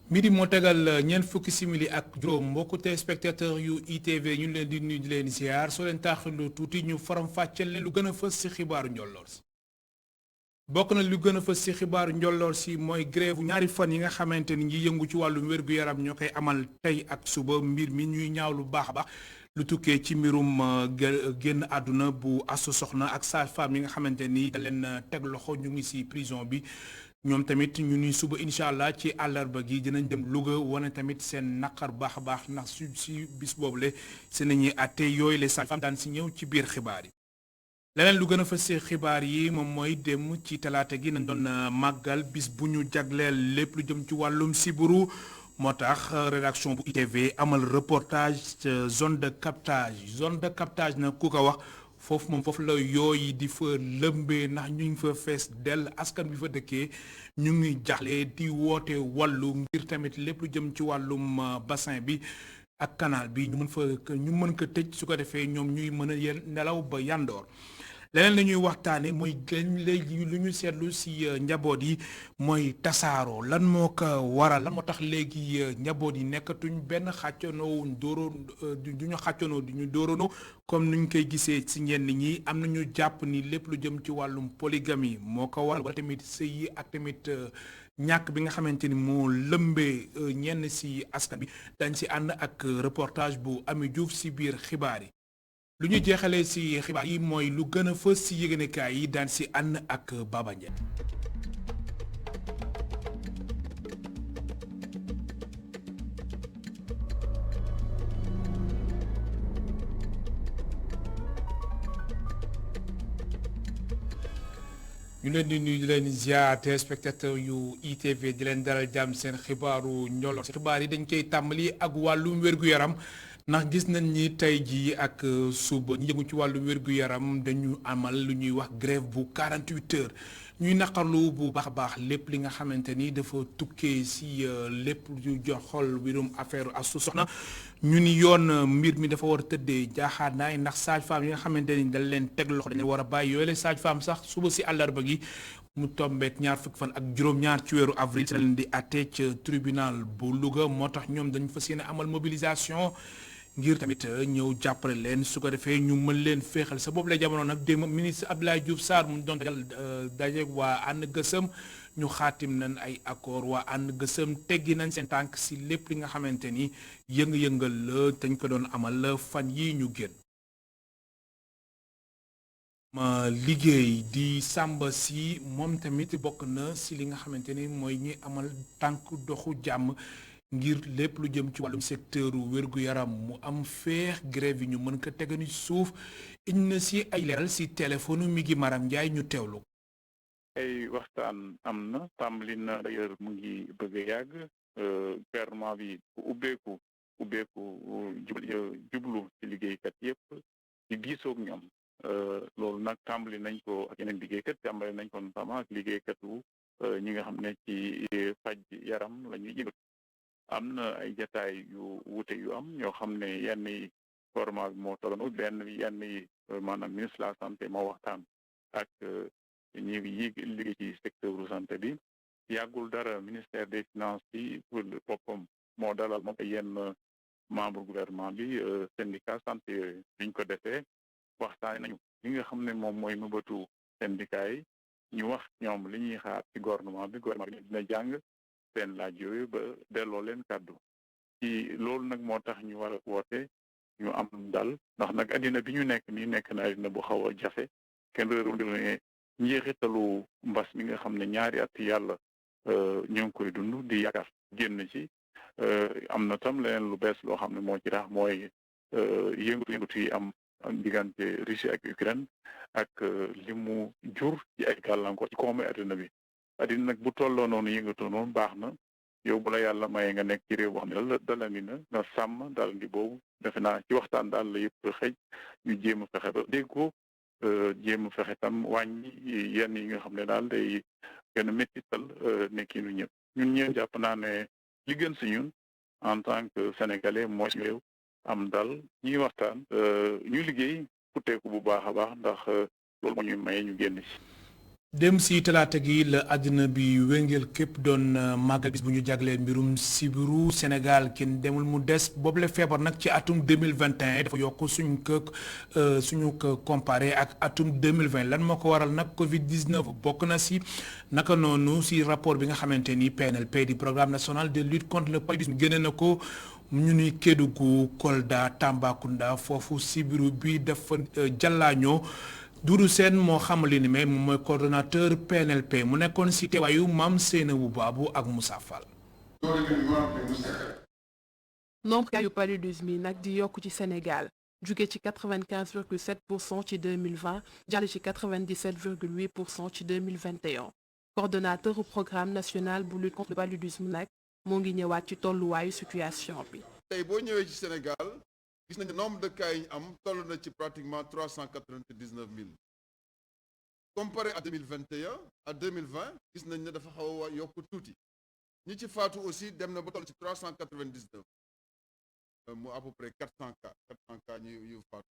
midi moo tegal ñeent fukki simili ak juróom mbokku téléspectateur yu ITV ñu leen di nuyu di leen ziar soo leen taaxiloo tuuti ñu faram fàcceel leen lu gën a fës ci xibaaru njolloor si. bokk na lu gën a fës ci xibaaru njolloor si mooy grève ñaari fan yi nga xamante ni ñi yëngu ci wàllum wér-gu-yaram ñoo koy amal tey ak suba mbir mi ñuy ñaaw lu baax a baax lu tukkee ci mbirum génn àdduna bu asu soxna ak sage-femme yi nga xamante ni da leen teg loxo ñu ngi ci prison bi. ñoom tamit ñu ni suba incha allah ci àllarba gi dinañ dem Louga wane tamit seen naqar baax a baax ndax si bis boobule si nañuy àtte yooyu les sages-femmes daan si ñëw ci biir xibaar yi. leneen lu gën a fës si xibaar yi moom mooy dem ci talaata gi nañ doon màggal bis bu ñu jagleel lépp lu jëm ci wàllum siburu moo tax rédaction bu ITV amal reportage zone de captage na ku ko wax. foofu la yooyu di fa lëmbee ndax ñu ngi fa fees dell askan bi fa dëkkee ñu ngi jaxle di woote wàllu ngir tamit lépp lu jëm ci wàllum bassin bi ak canal bi ñu mën ko tëj su ko defee ñoom ñuy mën a nelaw ba yandoor leneen la ñuy waxtaane mooy léegi lu ñu seetlu ci njaboot yi mooy tasaaroo lan moo ko waral lan moo tax léegi njaboot yi nekkatuñ benn xàccanoo du ñu xàccanoo du ñu dóoranoo comme nuñ koy gisee ci ñenn ñi am nañu jàpp ni lépp lu jëm ci wàllum polygamie moo ko waral wala tamit sëy yi ak tamit ñàkk bi nga xamante ni moo lëmbee ñenn ci askan bi dañ ci ànd ak reportage bu Ami Diouf ci biir xibaar yi. lu ñu jeexalee ci xibaar yi mooy lu gën a fës ci yëgënekaay yi daan ci ànd ak Baba Ndiaye. ñu leen di nuyu di leen ziar téléspectateur yu ITV di leen dalal jàmm seen xibaaru njolloor ci xibaar yi dañ koy tàmbali ak wàllum wér-gu-yaram. ndax gis nañ ni tey jii ak suba ñu yëngu ci wàllu wér-gu-yaram dañu amal lu ñuy wax grève bu 48 heures ñuy naqarlu bu baax a baax lépp li nga xamante ni dafa tukkee si lépp lu jox xol mbirum affaire asu soxna ñu ni yoon mbir mi dafa war a tëddee jaaxaanaay ndax sage-femme yi nga xamante ni dañ leen teg loxo dañ war a bàyyi yooyu la sage-femme sax suba si àllarba gi mu tombeek ñaar fukki fan ak juróom-ñaar ci weeru avril ci leen di àtte ca tribunal bu Louga moo tax ñoom dañu fas yéene amal mobilisation ngir tamit ñëw jàppale leen su ko defee ñu mën leen féexal sa boobu lay jamono nag démb ministre Abdoulaye Diouf Sarr mu doon dajeeg waa ànd gësëm ñu xaatim nañ ay accord waa ànd gësëm teggi nañ seen tànk si lépp li nga xamante ni yënga-yëngal la dañ ko doon amal fan yi ñu génn. ma liggéey di Samba si moom tamit bokk na si li nga xamante ni mooy ñi amal tànk doxu jàmm ngir lépp lu jëm ci wàllum secteur wér-gu-yaram mu am feex grève yi ñu mën ko tegani suuf indi na si ay leeral si téléphone mi ngi Maram Ndiaye ñu teewlu. ay waxtaan am na tàmbali na d'ailleurs mu ngi bëgg a yàgg gouvernement bi ubbeeku jublu ci liggéeykat yëpp di diisoog ñoom loolu nag tàmbali nañ ko ak yeneen liggéeykat tàmbali nañ ko notamment ak liggéeykatu ñi nga xam ne ci faj yaram la ñuy yëngatu. am na ay jataay yu wuute yu am ñoo xam ne yenn yi format bi moo tolloon yenn yi maanaam ministre de la santé moo waxtaan ak ñi liggéey ci secteur santé bi yàggul dara ministère des finances bi pour boppam moo dalal moom yenn membre gouvernement bi syndicat santé yooyu liñ ko defee waxtaan nañu li nga xam ne moom mooy mëbatu syndicat yi ñu wax ñoom li ñuy xaar ci gouvernement bi dina jàng seen laaj yooyu ba delloo leen kàddu ci loolu nag moo tax ñu war a woote ñu am dal ndax nag addina bi ñu nekk nii nekk na addina bu xaw a jafe kenn réerul ne njeexitalu mbas mi nga xam ne ñaari at yàlla ñu ngi koy dund di yaakaar génn ci am na tam leneen lu bees loo xam ne moo ci tax mooy yëngu-yëngutu yi am diggante Russie ak Ukraine ak li mu jur ci ay gàllankoor ci koomu addina bi addina nag bu tolloo noonu yëngatu noonu baax na yow bu la yàlla maye nga nekk ci réew boo xam ne dalandi na nga sàmm dalandi boobu defe naa ci waxtaan daal la yëpp xëj ñu jéem a fexe ba déggoo jéem a fexe tam wàññi yenn yi nga xam ne daal day gën a méttital nekkinu ñëpp ñun ñëpp jàpp naa ne li gën si ñun en tant que sénégalais mooy suñu réew am dal ñuy waxtaan ñu liggéey futteeku bu baax a baax ndax loolu moo ñuy maye ñu génn ci dem si talaata gi la àddina bi wéngeel képp doon màggal bis bu ñu jagleen mbirum sibiru Sénégal kenn demul mu des boobule feebar nag ci atum 2021 dafa yokk suñu ko comparé ak atum 2020 lan moo ko waral nag Covid 19 bokk na si naka noonu si rapport bi nga xamante ni PNLP di programme national de lutte contre le paludisme génne na ko ñu ni Kédougou Kolda Tambacounda foofu sibiru bi dafa jàllaañoo. Doudou Sène moo xamali ni mais moom mooy coordonnateur PNLP mu nekkoon si teewaayu Mame Seynabou Babou ak Moussa Fall. nombre cas yu paludisme yi nag di yokk ci Sénégal jóge ci 95,7% ci 2020 jàll ci 97,8% ci 2021 coordonnateur du programme national bu lutte contre le paludisme nag moo ngi ñëwaat ci tolluwaayu situation bi. tey boo ñëwee ci Sénégal gis nañ nombre de cas yi ñu am toll na ci pratiquement 399 000 comparé à 2021 à 2020 gis nañ ne dafa xaw a yokk tuuti ñi ci faatu aussi dem na ba toll ci 399 mu à peu près 400 cas yu faatu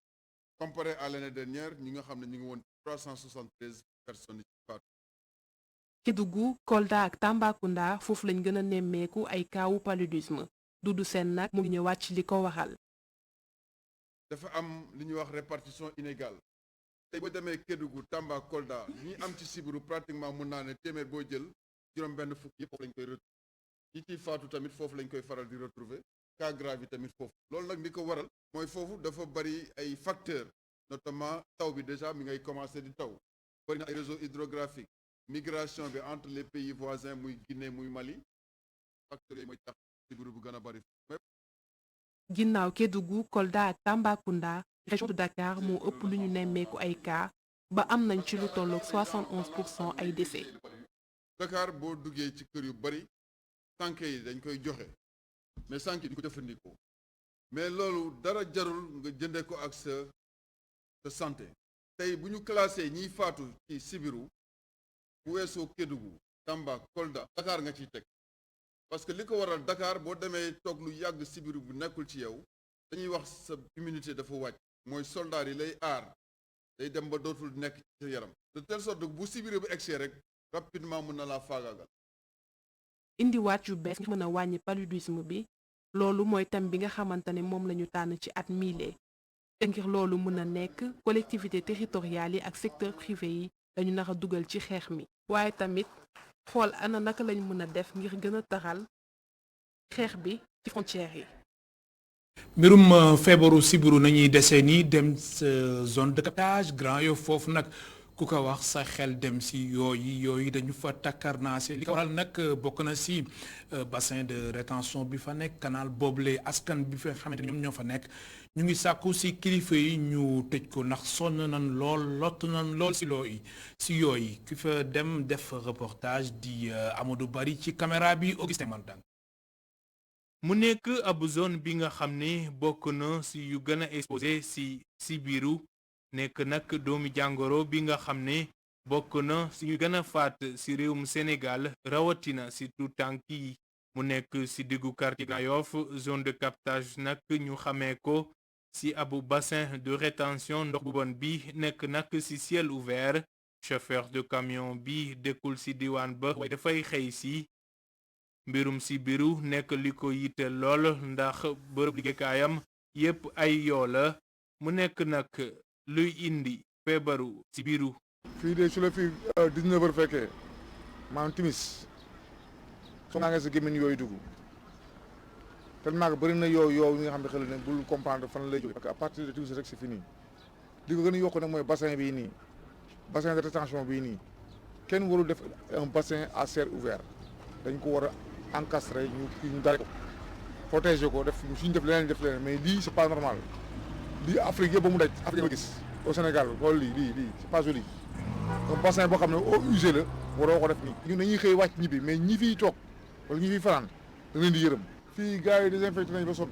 comparé à l'année dernière ñi nga xam ne ñu ngi woon 373 personnes yi ci faatu. Kédougou Kolda ak Tambacounda foofu lañ gën a nemmeeku ay kaawu paludisme Doudou Sène nag mu ngi ñëwaat ci li ko waral. dafa am li ñuy wax répartition inégale tey boo demee Kédougou Tamba Kolda ñi am ci sibiru pratiquement mun naa ne téeméer boo jël juróom benn fukk yëpp foofu lañ koy retrouver ñi ciy faatu tamit foofu lañ koy faral di retrouver cas grave yi tamit foofu loolu nag li ko waral mooy foofu dafa bari ay facteurs notamment taw bi déjà mi ngay commencer di taw bari na ay réseau hydrographique migration bi entre les pays voisins muy Guinée muy Mali facteurs yooyu mooy tax sibiru bu gën a bari. ginnaaw Kédougou Kolda ak Tambacounda région de Dakar moo ëpp lu ñu nemmeeku ay cas ba am nañ ci lu tolloog 71% ay décès. Dakar boo duggee ci kër yu bari sànke yi dañ koy joxe mais sànke yi di ko jëfandikoo mais loolu dara jarul nga jëndee ko ak sa santé tey bu ñu classé ñiy faatu ci sibiru bu weesoo Kédougou Tamba Kolda Dakar nga ciy teg. parce que li ko waral Dakar boo demee toog lu yàgg sibiru bu nekkul ci yow dañuy wax sa immunité dafa wàcc mooy soldat yi lay aar day dem ba dootul nekk ci sa yaram de telle sorte bu sibiru bu egsee rek rapidement mën na laa faagaagal. indiwaat yu bees nga mën a wàññi paludisme bi loolu mooy thème bi nga xamante ne moom la ñu tànn ci at miile te ngir loolu mën a nekk collectivité territoriales yi ak secteur privé yi dañu nar a dugal ci xeex mi waaye tamit xool ana naka lañ mën a def ngir gën a taxal xeex bi ci frontières yi. mbirum feebaru sibiru nañuy desee ni dem zone de captage Grand Yoff foofu nag ku ko wax sa xel dem si yooyu dañu fa takkarnaase li ko waral nag bokk na si bassin de rétention bi fa nekk canal boobule askan bi fa xamante ñoom ñoo fa nekk ñu ngi sàkku si kilifa yi ñu tëj ko ndax sonn nan lool lott nan lool si yooyu ki fa dem def reportage di Amadou Bari ci caméra bi Augustin Mandang. mu nekk ab zone bi nga xam ne bokk na si yu gën a exposé si sibiru nekk nag doomi jàngoro bi nga xam ne bokk na si ñu gën a faat si réewum Sénégal rawatina si tuutànk yi mu nekk si diggu quartier Grand Yoff zone de captage nag ñu xamee ko si abu bassin de rétention ndox bu bon bi nekk nag si ciel ouvert chauffeur de camion bi dëkkul si diwaan ba waaye dafay xëy si mbirum sibiru nekk li ko yitte lool ndax bërëb liggéeykaayam yépp ay yoo la mu nekk nag luy indi feebaru sibiru. fii de su la fii 19 heures fekkee maanaam timis soo naa nga sa gémmiñ yooyu dugg tellement que bëri na yow yi nga xam ne xel ne bul comprendre fan lay jóge parce que à partir de timis rek c'est fini li ko gën a yokk nag mooy bassin bii nii bassin de rétention bii nii kenn warul def un bassin à ciel ouvert dañ ko war a encastrer ñu dare ko protéger ko def suñu def leneen mais lii c'est pas normal lii Afrique yëpp ba mu daj Afrique ma gis au Sénégal xool lii c'est pas joli un bassin boo xam ne eau usée la waroo ko def nii ñun dañuy xëy wàcc ñibbi mais ñi fiy toog wala ñi fiy fanaan da leen di yërëm fii gars yi désinfecté nañ ba sonn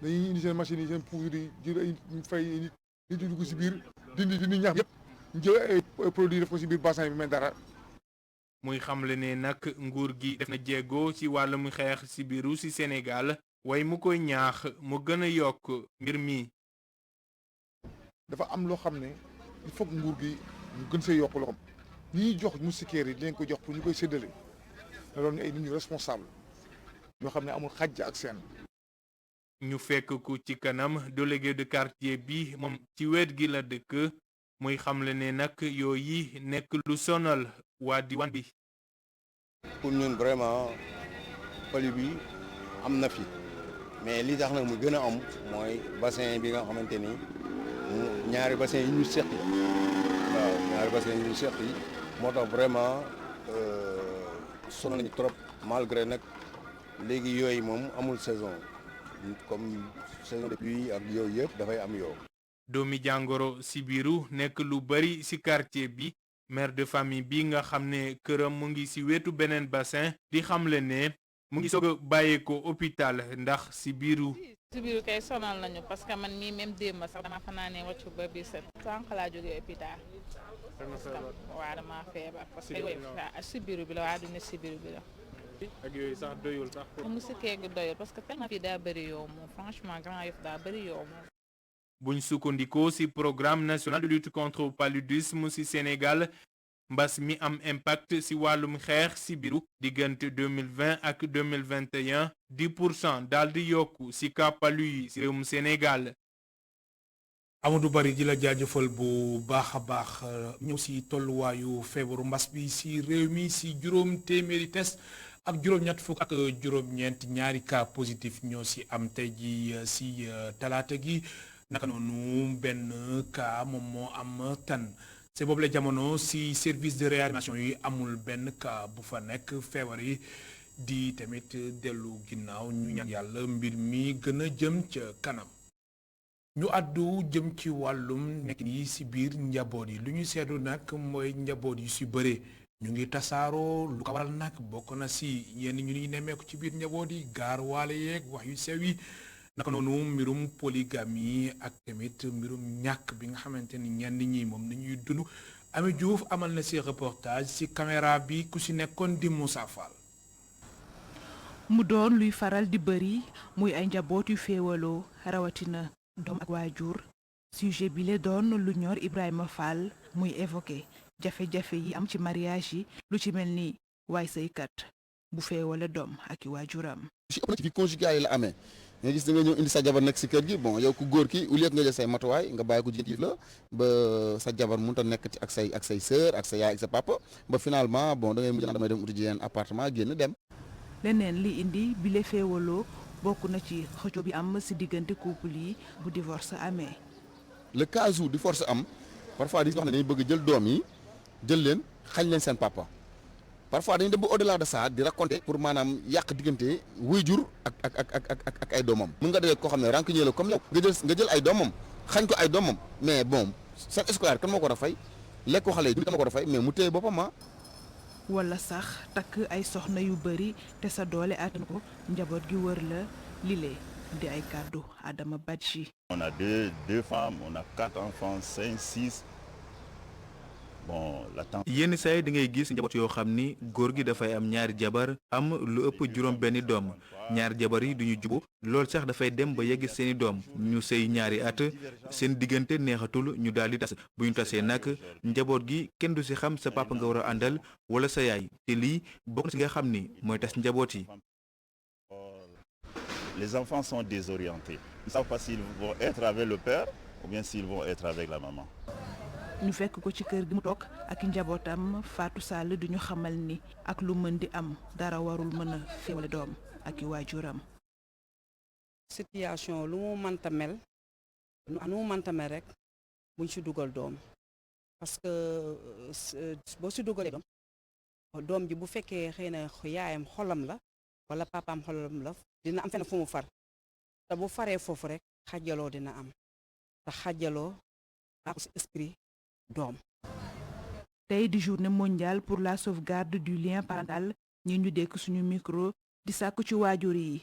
dañuy indi seen machines yi seen poudre yi jël ay fay nit yi dugg si biir dindi ñax yëpp ñu jël ay produits def ko si biir bassin bi mais dara. muy xamle ne nag nguur gi def na jéego ci wàllum xeex sibiru ci Sénégal waaye mu koy ñaax mu gën a yokk mbir mi. dafa am loo xam ne il faut nguur gi ñu gën see yokk loxoom ñi ñuy jox moustiquaires yi dinañ ko jox pour ñu koy séddale da doon ay nit ñu responsable ñoo xam ne amul xàjj ak seen. ñu fekk ku ci kanam délégué de quartier bi moom ci wet gi la dëkk muy xamle ne nag yooyu nekk lu sonal waa diwaan bi. pour ñun vraiment palu bi am na fi mais li tax nag mu gën a am mooy bassin bi nga xamante ni ñaari bassin yi ñu seq waaw ñaari bassin yi ñu seq yi moo tax vraiment sonal nañu trop malgré nag léegi yooyu moom amul saison comme saison de pluie ak yooyu yëpp dafay am yoo. doomi jàngoro sibiru nekk lu bari ci quartier bi mère de famille bi nga xam ne këram mu ngi ci wetu beneen bassin di xamle ne mu ngi soog a bàyyeekoo hôpital ndax sibiru. sibiru kay sonal nañu parce que man mii même démb sax dama fanaanee wàccu ba bi set sànq laa jógee hôpital. waaw dama feebar parce que sibiru bi la waa du ne sibiru bi la. ak yooyu sax doyul sax. moustiquaire gi doyul parce que tellement fii daa bëri yow moom franchement Grand Yoff daa bëri yow moom. buñ sukkandikoo ci programme national de lutte contre le paludisme ci Sénégal mbas mi am impact ci wàllum xeex sibiru diggante 2020 ak 2021 10% daal di yokku ci cas palu yi ci réewum Sénégal. Amadou Bari di la jaajëfal bu baax a baax ñëw ci tolluwaayu feebaru mbas bi ci réew mi ci juróom téeméeri test ak juróom-ñett fukk ak juróom-ñeent ñaari cas positif ñoo ci am tey ji ci talaata gi naka noonu benn cas moom moo am tan c'est boobu la jamono ci service de réanimation yi amul benn cas bu fa nekk feebar yi di tamit dellu ginnaaw ñu ñaan yàlla mbir mi gën a jëm ca kanam. ñu àddu jëm ci wàllum nekk yi ci biir njaboot yi lu ñu seetlu nag mooy njaboot yu ci bëre ñu ngi tasaaroo lu ko waral nag bokk na ci yenn ñu ñuy nemmeeku ci biir njaboot yi gaar waale yeeg wax yu sew yi naka noonu mbirum polygamie ak tamit mbirum ñàkk bi nga xamante ni ñenn ñi moom nañuy dund. Ami Diouf amal na ci reportage ci caméra bi ku ci nekkoon di Moussa Fall. mu doon luy faral di bëri muy ay njaboot yu féewaloo rawatina doom ak waajur sujet bi le doon lu ñor Ibrahima Fall muy évoqué jafe-jafe yi am ci mariage yi lu ci mel ni waay saykat bu feewale doom ak i waajuram. ci ëpp na ci fi conjugal yi la amee nga gis da nga ñëw indi sa jabar nekk si kër gi bon yow ku góor ki au lieu que nga jël say matuwaay nga bàyyi ko jigéen la ba sa jabar mënut a nekk ci ak say sœur ak sa yaay ak sa papa ba finalement bon da ngay mujj damay dem uti ji yeneen appartement génn dem. leneen li indi bile feewaloo bokk na ci xëccoo bi am ci diggante couple yi bu divorce amee. le cas où divorce am parfois dañuy wax ne dañuy bëgg jël doom yi jël leen xañ leen seen papa parfois dañuy dem ba au-delà de ça di raconter pour maanaam yàq diggante waajur ak ay doomam. mën nga dégg koo xam ne rancunier la comme yow nga jël ay doomam xañ ko ay doomam mais bon seen scolaire kan moo ko war a fay lekk ko xale yi kan moo ko war a fay mais mu téye boppam wala sax takk ay soxna yu bari te sa doole attan ko njaboot gi wër la lile di ay kàddu Adama Badji. On a deux femmes, on a 4 enfants, 5, 6. Bon, la temps. yenn saa yi da ngay gis njaboot yoo xam ni góor gi dafay am ñaari jabar am lu ëpp juróom benni doom ñaari jabar yi duñu jubu loolu sax dafay dem ba yegg seeni doom ñu sëy ñaari at seen diggante neexatul ñu daal di tas bu ñu tasee nag njaboot gi kenn du ci xam sa papa nga war a àndal wala sa yaay te lii bokk na ci nga xam ni mooy tas njaboot yi. Les enfants sont désorientés. Ils ne savent pas s'ils vont être avec le père ou bien s'ils vont être avec la maman. ñu fekk ko ci kër gi mu toog ak njabootam Fatou Sall duñu xamal ni ak lu mën di am dara warul mën a féewale doom ak i waajuram. situation lu mu mënta mel rek buñ ci dugal doom parce que boo ci dugalee doom ji bu fekkee xëy na yaayam xolam la wala papaam xolam la dina am fenn fu mu far te bu faree foofu rek xajaloo dina am te xajaloo ak ci esprit doom. tey di journée mondiale pour la sauvegarde du lien parental ñi ñu dekk suñu micro di sàkku ci waajur yi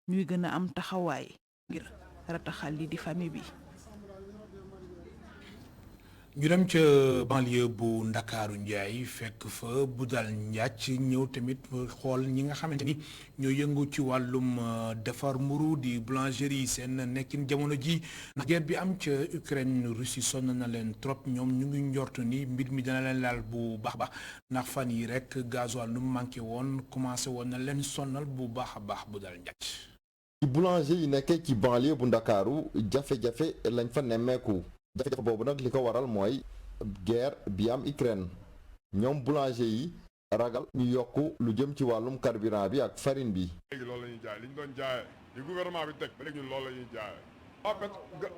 ñuy gën a am taxawaay ngir rataxal li di famille bi. ñu dem ca banlieue bu Ndakaaru Njaay fekk fa Budal Njaac ñëw tamit xool ñi nga xamante ni ñoo yëngu ci wàllum defar mburu di boulangerie seen nekkin jamono ji ndax guerre bi am ca Ukraine Russie sonn na leen trop ñoom ñu ngi njort ni mbir mi dana leen laal bu baax a baax ndax fan yi rek gasoil nu mu manqué woon commencé woon na leen sonnal bu baax a baax Budal Njaac. ci boulanger yi nekkee ci banlieue bu Ndakaaru jafe-jafe lañ fa nemmeeku. jafe-jafe boobu nag li ko waral mooy guerre bi am Ukraine ñoom boulanger yi ragal ñu yokk lu jëm ci wàllum carburant bi ak farine bi. léegi loolu la ñuy jaay li ñu doon jaayee li gouvernement bi teg ba léegi ñun loolu la ñuy jaayee. waaw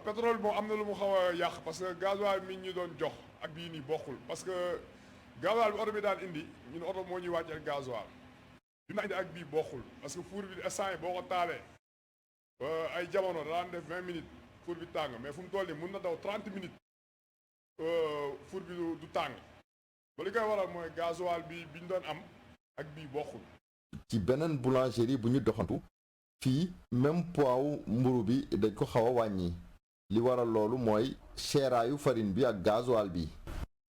pétrole moom am na lu mu xaw a yàq parce que gasoil mi ñu doon jox ak bii nii bokkul parce que gasoil bi oto bi daan indi ñun oto moo ñuy wàcceel gasoil bi na indi ak bii bokkul parce que four bi instant yi boo ko taalee ay jamono daan def 20 minutes. four bi tàng mais fu mu toll nii mun na daw 30 minutes four bi du tàng ba li koy waral mooy gasoil bi ñu doon am ak bii bokkul. ci beneen boulangerie bu ñu doxantu fii même poids mburu bi dañ ko xaw a wàññi li waral loolu mooy seeraayu farine bi ak gasoil bi.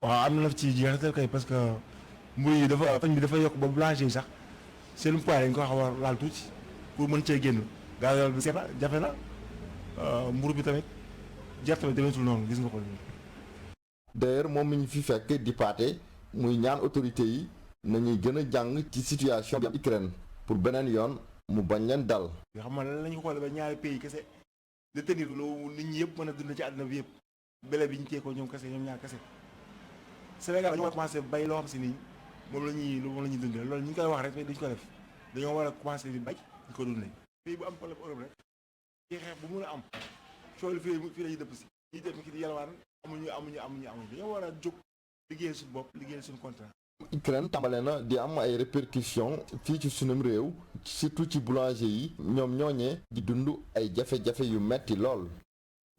waaw am na ci jeexital kay parce que mburu yi dafa fañ bi dafa yokk ba boulanger yi sax seen poids dañ ko xaw a laal tuuti pour mën cee génn gasoil bi seeta jafe na. mburu bi tamit gerte bi demeetul noonu gis nga ko. d'ailleurs moom mi ñu fi fekk di paate muy ñaan autorité yi nañuy gën a jàng ci situation bi am Ukraine pour beneen yoon mu bañ leen dal. yoo xam ne lan la ñu xoolee ba ñaari pays kese de tenir lu nit ñi yëpp mën a dund ci àdduna bi yëpp bele bi ñu cee ko ñoom kese ñoom ñaar kese Sénégal dañoo war a commencé bay loo xam si nii moom la ñuy dundee loolu ñu ngi koy wax rek dañu ko def dañoo war a commencé di bay di ko dundee. pays bu am problème Europe rek. ci xeex bu mun a am coolu fii la ñuy dëpp si ñuy def ki di yalwaan amuñu dañoo war a jóg liggéeyal suñu bopp liggéeyal suñu contrat. Ukraine tàmbale na di am ay répercussions fii ci sunum réew surtout ci boulanger yi ñoom ñooñee di dund ay jafe-jafe yu metti lool.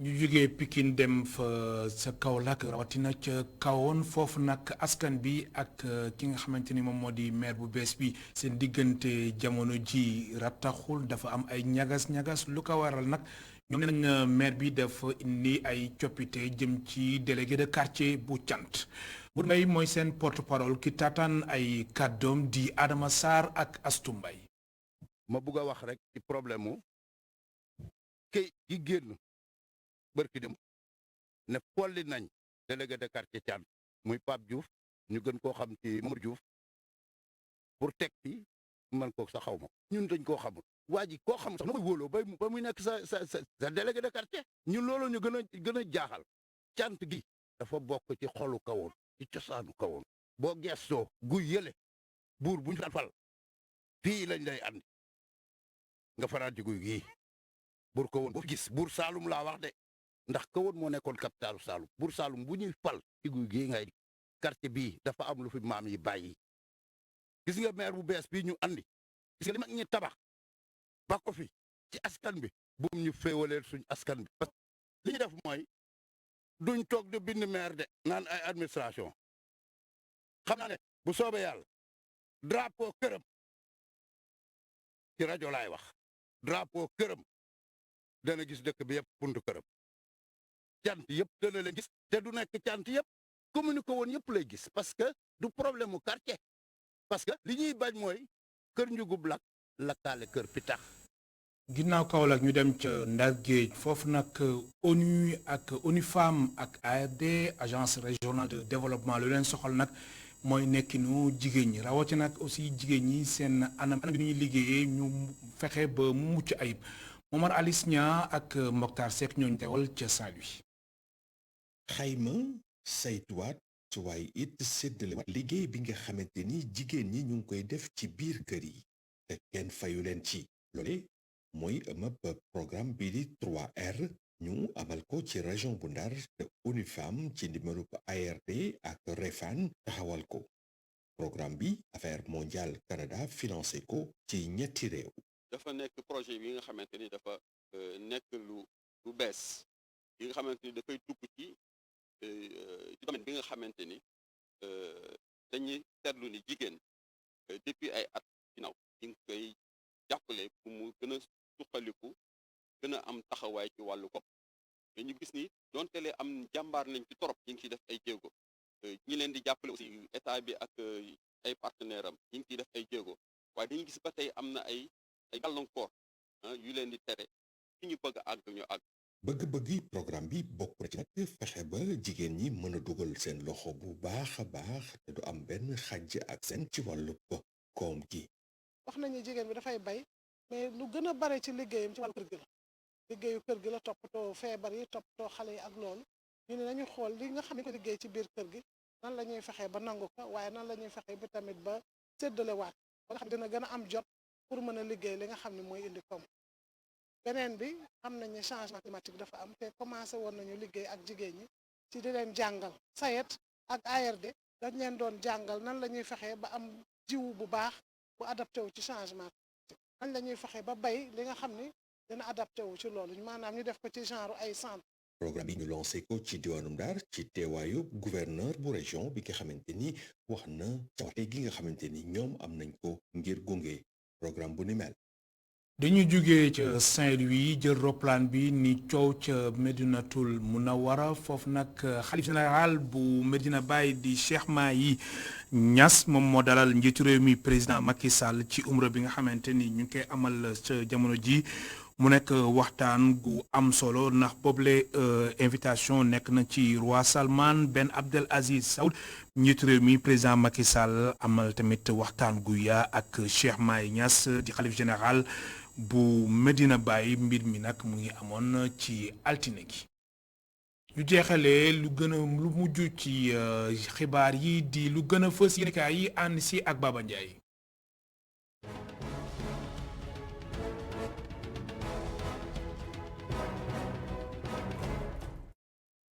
ñu jógee Pikine dem fa sa Kaolack rawatina ca kawoon foofu nag askan bi ak ki nga xamante ni moom moo di maire bu bees bi seen diggante jamono ji rattaxul dafa am ay ñagas-ñagas lu ko waral nag ñoom ne nañ maire bi dafa indi ay coppite jëm ci délégué de quartier bu Cant bu Mbay mooy seen porte-parole ki taataan ay kàddoom di Adama Sarr ak Astou Mbay. ma bugg a wax rek ci problème mu kay gi génn bërki dem ne folli nañ délégué de quartier Thiam muy Pape Diouf ñu gën koo xam ci Mamadou Diouf pour teg fi man ko sa xaw ma ñun dañ koo xamul waa ji koo xam sax na koy wóoloo ba muy nekk sa délégué de quartier ñun loolu ñu gën a jaaxal cant gi dafa bokk ci xolu kawoon ci cosaanu kawoon boo gestoo guy yële buur bu ñu fal fii lañ lay andi nga fanaan ci guy gii buur kawoon bu gis buur Saalum laa wax de ndax kawoon moo nekkoon capitalu Saalum buur Saalum bu ñuy fal ci guy gii ngay quartier bii dafa am lu fi maam yi bàyyi gis nga maire bu bees bii ñu andi gis nga li mag ñi tabax ba ko fi ci askan bi buum ñu féewaleel suñ askan bi parce que li ñu def mooy duñ toog de bind maire de naan ay administration xam naa ne bu soobee yàlla drapeau këram ci rajo laay wax drapeau këram dana gis dëkk bi yëpp buntu këram cant yëpp dana leen gis te du nekk cant yëpp commune ko woon yëpp lay gis parce que du problème mu quartier parce que li ñuy bañ mooy kër njugub lakkaale kër pitax ginnaaw Kaolack ñu dem ca Ndar Géej foofu nag ONU ak ONU Femmes ak ARD agence régionale de développement lu leen soxal nag mooy nekkinu jigéen ñi rawatina nag aussi jigéen ñi seen anam bi ñuy liggéeyee ñu fexe ba mu mucc ayib Momar Alice Nia ak Mokhtar Seck ñooñu teewal ca Saint-Louis. xayma saytuwaat waaye it séddalewaat liggéey bi nga xamante ni jigéen ñi ñu ngi koy def ci biir kër yi te kenn fayu leen ci loole mooy ëmëb programme bii di 3R ñu amal ko ci région bu Ndar te ONU Femmes ci numéro ARD ak REFAN taxawal ko programme bi Affaires mondiales Canada financé ko ci ñetti réew. dafa nekk projet bi nga xamante ni dafa nekk lu bees yi nga xamante ni dafay dugg ci domaine bi nga xamante ni dañuy seetlu ni jigéen depuis ay at ginnaaw ñu ngi koy jàppale pour mu gën a suqaliku gën a am taxawaay ci wàllu gopp mais ñu gis ni donte lee am jàmbaar nañ ci torop ñu ngi ciy def ay jéego ñi leen di jàppale aussi état bi ak ay partenaire am ñu ngi ciy def ay jéego waaye dañuy gis ba tey am na ay gàllankoor yu leen di tere fi ñu bëgg a àgg ñu àgg. bëgg-bëggi programme bi bokk na ci nag fexe ba jigéen ñi mën a dugal seen loxo bu baax a baax te du am benn xàjj ak seen ci wàllu koom gi. wax nañu jigéen bi dafay bay mais lu gën a bare ci liggéeyam ci wàllu kër gi la liggéeyu kër gi la toppatoo feebar yi toppatoo xale yi ak loolu ñu ne nañu xool li nga xam ne ko liggéey ci biir kër gi nan la ñuy fexee ba nangu ko waaye nan la ñuy fexee ba tamit ba séddale waat ba nga xam ne dina gën a am jot pour mën a liggéey li nga xam ne mooy indi koom beneen bi xam nañ ne changement climatique dafa am te commencé woon nañu liggéey ak jigéen ñi ci di leen jàngal SAED ak ARD dañ leen doon jàngal nan la ñuy fexee ba am jiwu bu baax bu adapté wu ci changement nan la ñuy fexee ba bay li nga xam ni dina adapté wu ci loolu maanaam ñu def ko ci genre ay centre. programme bi ñu lancé ko ci diwaanu Ndar ci teewaayu gouverneur bu région bi nga xamante ni wax na cawarte gi nga xamante ni ñoom am nañ ko ngir gunge programme bu ni mel. dañu jógee ca Saint-Louis jël roplaan bi ni coow ca Medinatul Munawara foofu nag xalif général bu Medina Baye di Cheikh Mahi Niass moom moo dalal njiitu réew mi président Macky Sall ci umra bi nga xamante ni ñu ngi koy amal ca jamono ji mu nekk waxtaan gu am solo ndax boobule invitation nekk na ci roi Salman Ben Abdel Aziz Saoud njiitu réew mi président Macky Sall amal tamit waxtaan gu yaa ak Cheikh Mahi Niass di xalif général bu Medina Baye mbir mi nag mu ngi amoon ci altine gi ñu jeexalee lu mujj ci xibaar yi di lu gën a fës yéenekaay yi ànd si ak Baba Ndiaye.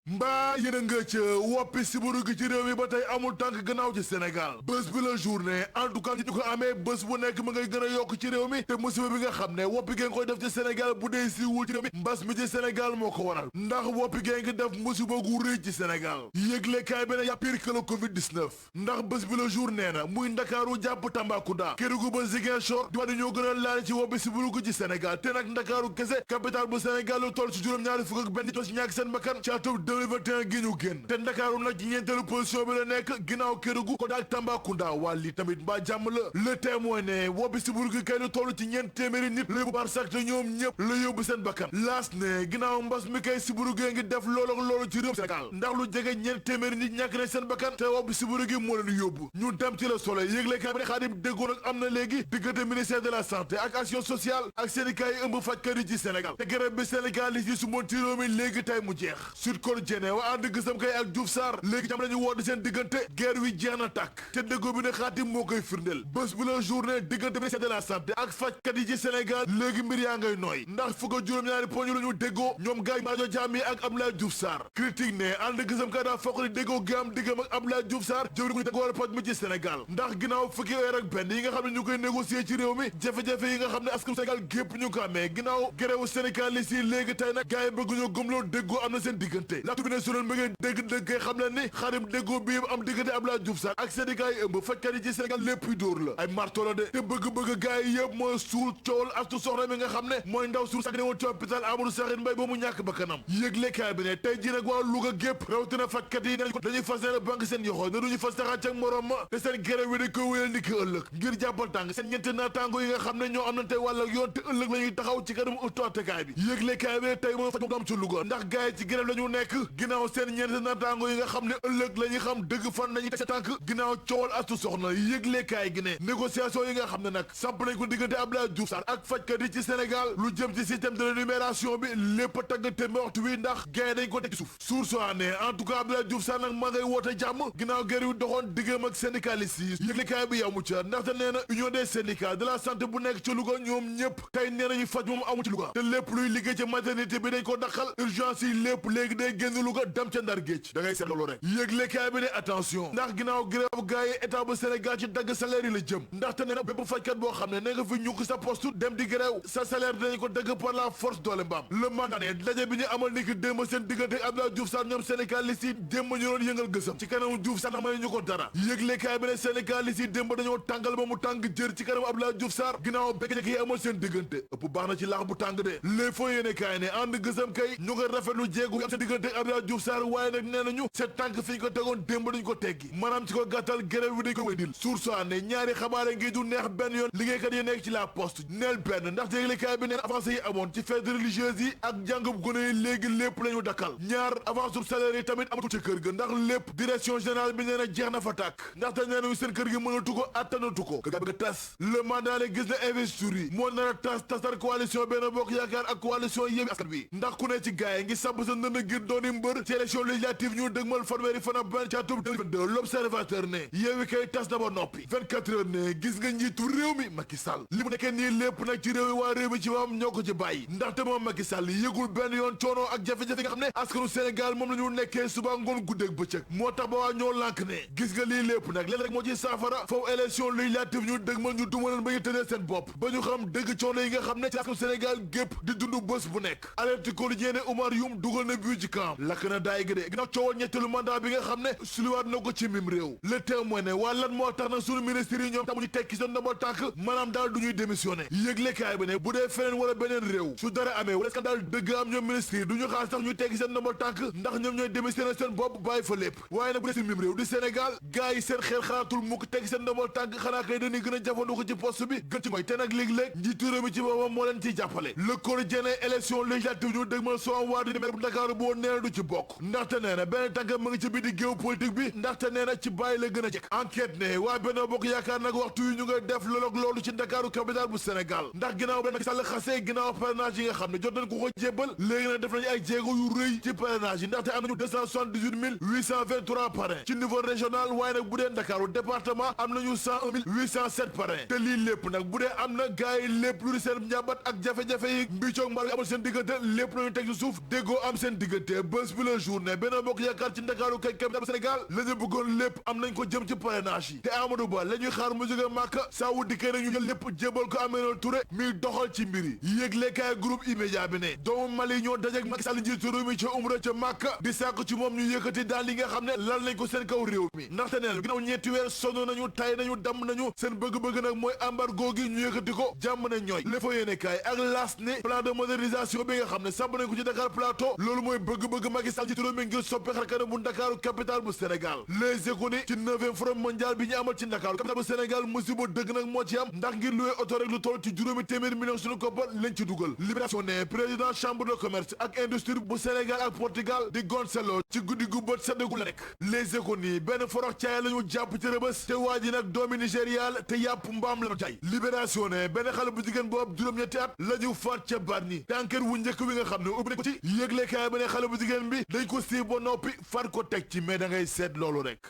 mbaa yéen a nga ca woppi sibiru gi ci réew mi ba tey amul tànk gannaaw ci Sénégal bés bi la journée en tout cas ñu ko amee bés bu nekk ma ngay gën a yokk ci réew mi te musiba bi nga xam ne woppi ngeen koy def ci Sénégal bu dee si wul ci réew mi mbas mi ci Sénégal moo ko waral ndax woppi ngeen ngi def musiba gu rëy ci Sénégal yëglekaay bi ne y'a pire que le Covid-19 ndax bés bi la journée na muy Ndakaaru jàpp Tambacounda Kédougou ba Ziguinchor di wax ñoo gën a laale ci woppi sibiru gi ci Sénégal te nag Ndakaaru kese capitale bu Sénégal lu toll ci juróom-ñaari fukk ak benn ci ñàkk seen bakkan ci atum 2021 gi ñu génn te Ndakaaru nag ci ñeenteelu position bi la nekk ginnaaw Kédougou ko daal Tambacounda waa lii tamit mbaa jàmm la le témoin ne woppi sibiru gi kay lu toll ci ñeent téeméeri nit la yóbbu par sac te ñoom ñëpp la yóbbu seen bakkan laas ne ginnaaw mbas mi kay sibiru gi ngi def loolu ak loolu ci réew Sénégal ndax lu jege ñeent téeméeri nit ñàkk nañ seen bakkan te woppi sibiru gi moo leen yóbbu ñu dem ci Le Soleil yëgle kay bi ne Xaadim déggoo nag am na léegi diggante ministère de la santé ak action sociale ak syndicat yi ëmb fajkat yi ci Sénégal te grève bi Sénégal li ci su moon ci réew mi léegi tey mu jeex Sud Quotidien wa ànd gësam kay ak Diouf Sarr léegi jam nañu woote seen diggante guerre wi jeex na tàkk te déggoo bi ne Xaadim moo koy firndeel bés bu la journée diggante ministère de la santé ak fajkat yi ci Sénégal léegi mbir yaa ngay nooy ndax fukk ak juróom-ñaari poñ la ñu déggoo ñoom gaay Maajo Jaam yi ak Abdoulaye Diouf Sarr critique ne ànd gësam kay daa fokk ni déggoo gi am diggam ak Abdoulaye Diouf Sarr jëwri gu ñu teg war a paj mi ci Sénégal ndax ginnaaw fukki weer ak benn yi nga xam ne ñu koy négocier ci réew mi jafe-jafe yi nga xam ne askan Sénégal gépp ñu ko amee ginnaaw grève syndicaliste yi léegi tey nag gaay bëgg ñu gëmloo déggoo am na seen diggante la tubine sonal ma ngeen dégg kay xam leen ni xarim déggoo bii am diggante Abdoulaye Diouf Sarr ak syndicat yi ëmb fajkat yi ci Sénégal lépp yu dóor la ay marto la de te bëgg-bëgg gaay yi yëpp mooy suul coowal astu soxna mi nga xam ne mooy ndaw suul sàgg ne woon ci hôpital Amadou Sakhir Mbaye ba mu ñàkk bakkanam yëglekaay bi ne tey ji nag waa Louga gépp rawatina fajkat yi dañuy fas yéene banque seen yoxo ne duñu fas taxaat ak morom ma te seen grève bi dañ koy wéyal ni ki ëllëg ngir jàppal tàng seen ñeenti naataango yi nga xam ne ñoo am na tey wàll ak yoon te ëllëg la ñuy taxaw ci kanam autoatekaay bi yëglekaay bi ne tey moom faj moom am ci Louga ndax gaay yi ci grève la ñu nekk ginnaaw seen ñeenti naataango yi nga xam ne ëllëg la ñuy xam dëgg fan lañuy teg tànk ginnaaw coowal astu soxna yëglekaay gi ne négociation yi nga xam ne nag samp nañ ko diggante Abdoulaye Diouf Sarr ak fajkat yi ci Sénégal lu jëm ci système de rémunération bi lépp tagg te waxtu wi ndax gaay dañ ko teg ci suuf source ne en tout cas Abdoulaye Diouf Sarr nag ma ngay woote jàmm ginnaaw guerre wi doxoon diggam ak syndicaliste yi yëglekaay bi yamu ca ndaxte nee na union des syndicats de la santé bu nekk ci Louga ñoom ñëpp tey nee nañu faj moom amu ci Louga te lépp luy liggéey ci maternité bi dañ ko daqal urgence yi lépp léegi day génn Louga dem ca Ndar géej da ngay seet loolu rek yëglekaay bi ne attention ndax ginnaaw grève gars yi état bu Sénégal ci dagg salaire yi la jëm ndaxte nee na bépp fajkat boo xam ne nga fi ñukk sa poste dem di grève sa salaire dinañ ko dagg par la force doole mbaam le mandat ne daje bi ñu amal ni ki démb seen diggante Abdoulaye Diouf Sarr ñoom syndicalistes yi démb ñu doon yëngal gësam ci kanamu Diouf Sarr ndax may ñu ko dara yëglekaay bi ne syndicalistes yi démb dañoo tàngal ba mu tàng jër ci kanamu Abdoulaye Diouf Sarr ginnaaw bekk-jekk yi amal seen diggante ëpp baax na ci laax bu tàng de les fo yéene kaay ne ànd gësam kay ñu ngi rafetlu jéegu am seen diggante Abdoulaye Diouf Sarr waaye nag nee nañu seen tànk fi ñu ko tegoon démb dañ ko teggi maanaam ci ko gàttal grève bi dañ ko wéydil source ne ñaari xabaare ngi du neex benn yoon liggéeykat yi nekk ci la poste neel benn ndax yëglekaay bi neen avancé yi amoon ci fête religieuse yi ak jàngub gone yi léegi lépp lañu dakkal ñaar avance sub salaire yi tamit amatul ci kër ga ndax lépp direction générale bi nee na jeex na fa tàkk ndaxte nee nañu seen kër gi mënatu ko attanatu ko ka bëgg a tas le mandat ne gis na investiture yi moo nar a tasar coalition Benno Bokk Yaakaar ak coalition Yewwi Askan Wi ndax ku ne ci gaay ngi samp sa ndënd ngir dooni mbër ci élection législative ñu dëgmal fanweeri fan ak benn ci atum 2022 l'observateur ne Yewwi kay tas na ba noppi 24 heures ne gis nga njiitu réew mi Macky Sall li mu nekkee nii lépp nag ci réew mi waa réew mi ci moom ñoo ko ci bàyyi ndaxte moom Macky Sall yëgul benn yoon coono ak jafe-jafe nga xam ne askanu Sénégal moom la ñu nekkee suba ngoon guddeeg bëccëg moo tax ba waa ñoo lànk ne gis nga lii lépp nag leen rek moo ci saafara foofu élection législative ñu dëgmal ñu duma leen ba ñu tënee seen bopp ba ñu xam dëgg coono yi nga xam ne ci askanu Sénégal gépp di dund bés bu nekk alerte quotidien ne Oumar Youm dugal na but ci camp lakk na daay gi de ginnaaw coowal ñetteelu mandat bi nga xam ne suluwaat na ko ci mim réew le témoin ne waa lan moo tax nag sunu ministres yi ñoom tamu ci tekki seen ndombal tànk maanaam daal du ñuy démissionné yëglekaay bi ne bu dee feneen wala beneen réew su dara amee wala scandale dëgg am ñoom ministres yi du ñu xaar sax ñuy tekki seen ndombal tànk ndax ñoom ñooy démissionné seen bopp bàyyi fa lépp waaye nag bu dee si mim réew di Sénégal gars yi seen xel xalaatul mukk tekki seen ndombal tànk xanaa kay dañuy gën a jafandu ko ci poste bi gën ci mooy te nag léeg-léeg njiitu réew mi ci boppam moo leen ciy jàppale le quotidien élection législative ñu dëgmal soo waa di maire bu Dakar boo nee na du ci bokk ndaxte nee na benn tànk mu ngi ci biir di géopolitique bi ndaxte nee na ci bàyyi la gën a jekk enquête ne waa Benno Bokk Yaakaar nag waxtu yi ñu ngay def loolu ci Ndakaaru capitale bu Sénégal ndax ginnaaw ba Macky Sall xasee ginnaaw parrainage yi nga xam ne jot nañ ko ko jébbal léegi nag def nañu ay jéego yu rëy ci parrainage yi ndaxte am nañu 278 823 parrain ci niveau régional waaye nag bu dee Ndakaaru département am nañu 101 807 parrain te lii lépp nag bu dee am na gars yi lépp lu di seen njàmbat ak jafe-jafe yi mbicoog mbar amul seen diggante lépp lañu teg ci suuf déggoo am seen diggante bés bi la journée Benno Bokk Yaakaar ci Ndakaaru kay capitale bu Sénégal la ñu bëggoon lépp am nañ ko jëm ci parrainage yi te Amadou Ba la ñuy xaar mu jóge Màkka saa wu dikkee nañu jël lépp jébal ko Aminata Touré mi doxal ci mbiri yëglekaay groupe immédiat bi ne doomu Mali ñoo dajeek Macky Sall njiitu réew mi ca umra ca Màkka di sàkk ci moom ñu yëkkati daal li nga xam ne lal nañ ko seen kaw réew mi ndaxte neen ginnaaw ñetti weer sonn nañu tay nañu damm nañu seen bëgg-bëgg nag mooy embargo gi ñu yëkkati ko jàmm ne ñooy le fa yéenekaay ak laas ne plan de modernisation bi nga xam ne sàmb nañ ko ci Dakar Plateau loolu mooy bëgg-bëgg Macky Sall njiitu réew mi ngir soppi xarkanam bu Ndakaaru capitale bu Sénégal les économies ci 9e forum mondial bi ñu amal ci Ndakaaru capitale bu Sénégal musiba dëgg nag moo ci am ndax ngir loué oto rek lu toll ci juróomi téeméeri million suñu koppar lañ ci dugal libération ne président chambre de commerce ak industrie bu Sénégal ak Portugal di Gonçalo ci guddi gu bët seddagul la nekk les économies benn forox caay la ñu jàpp ci rëbës te waa ji nag doomi Nigéria la te yàpp mbaam la ñu jaay libération ne benn xale bu jigéen boobu juróom-ñetti at la ñu faat ca Bargny te enquête wu njëkk wi nga xam ne ubbi nañ ko ci yëglekaay ba ne xale bu jigéen bi dañ ko sii ba noppi faat ko teg ci mais da ngay seet loolu rek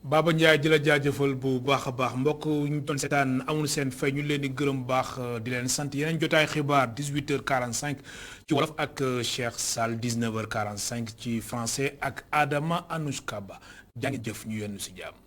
Baba Ndiaye di la jaajëfal bu baax a baax mbokk ñu doon seetaan amul seen fay ñu leen di gërëm baax di leen sant yeneen jotaay xibaar 18h45 ci wolof ak Cheikh Sall 19h45 ci français ak Adama Anouchka Ba jaa ngi jëf ñu yenn si jàmm